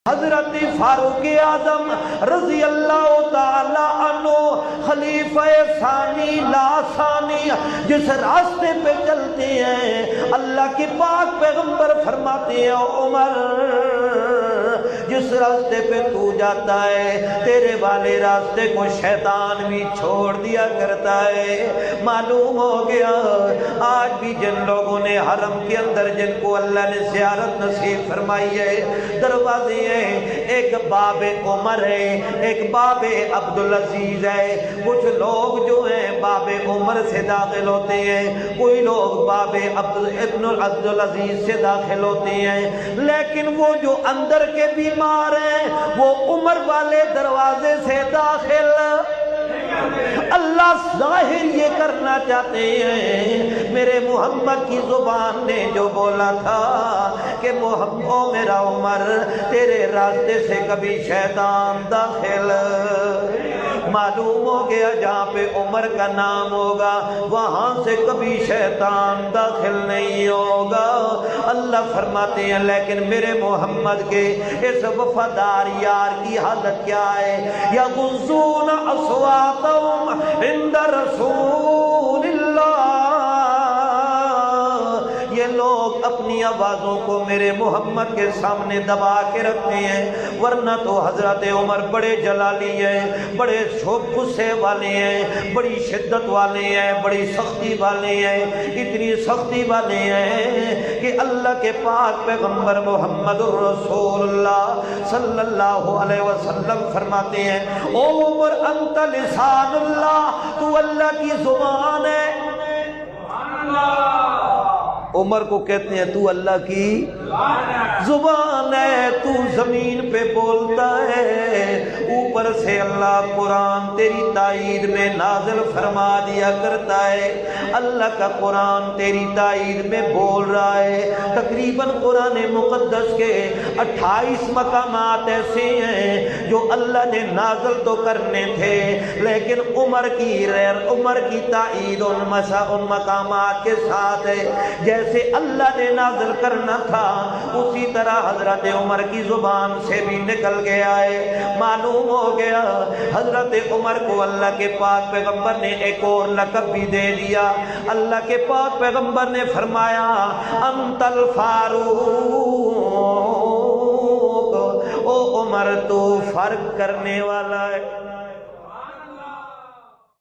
حضرت فاروق اعظم رضی اللہ تعالی عنہ خلیفہ ثانی لا ثانی جس راستے پہ چلتے ہیں اللہ کے پاک پیغمبر فرماتے ہیں عمر جس راستے پہ تو جاتا ہے تیرے والے راستے کو شیطان بھی چھوڑ دیا کرتا ہے۔ معلوم ہو گیا آج بھی جن لوگوں نے حرم کے اندر جن کو اللہ نے زیارت نصیب فرمائی ہے دروازے ہیں، ایک باب عمر ہے، ایک باب عبدالعزیز ہے، کچھ لوگ جو ہیں باب عمر سے داخل ہوتے ہیں، کوئی لوگ باب ابن عبدالعزیز سے داخل ہوتے ہیں، لیکن وہ جو اندر کے بیمار ہیں وہ عمر والے دروازے سے داخل۔ اللہ ظاہر یہ کرنا چاہتے ہیں میرے محمد کی زبان نے جو بولا تھا کہ محمد میرا عمر تیرے راستے سے کبھی شیطان داخل، معلوم ہو گیا جہاں پہ عمر کا نام ہوگا وہاں سے کبھی شیطان داخل نہیں ہوگا۔ اللہ فرماتے ہیں لیکن میرے محمد کے اس وفادار یار کی حالت کیا ہے؟ یغضون اصواتهم عند رسول اللہ، یہ لوگ اپنی آوازوں کو میرے محمد کے سامنے دبا کے رکھتے ہیں، ورنہ تو حضرت عمر بڑے جلالی ہیں، بڑے غصے والے ہیں، بڑی شدت والے ہیں، بڑی سختی والے ہیں، اتنی سختی والے ہیں کہ اللہ کے پاک پیغمبر محمد الرسول اللہ صلی اللہ علیہ وسلم فرماتے ہیں او عمر انت لسان اللہ، تو اللہ کی زبان ہے۔ عمر کو کہتے ہیں تو اللہ کی زبان ہے، تو زمین پہ بولتا ہے، اوپر سے اللہ قرآن تیری تائید میں نازل فرما دیا کرتا ہے۔ اللہ کا قرآن تیری تائید میں بول رہا ہے۔ تقریباً قرآن مقدس کے 28 مقامات ایسے ہیں جو اللہ نے نازل تو کرنے تھے لیکن عمر کی تائید ان مقامات کے ساتھ ہے، جیسے اللہ نے نازل کرنا تھا اسی طرح حضرت عمر کی زبان سے بھی نکل گیا ہے۔ معلوم ہو گیا حضرت عمر کو اللہ کے پاک پیغمبر نے ایک اور لقب بھی دے دیا۔ اللہ کے پاک پیغمبر نے فرمایا انت الفاروق، او عمر تو فرق کرنے والا ہے۔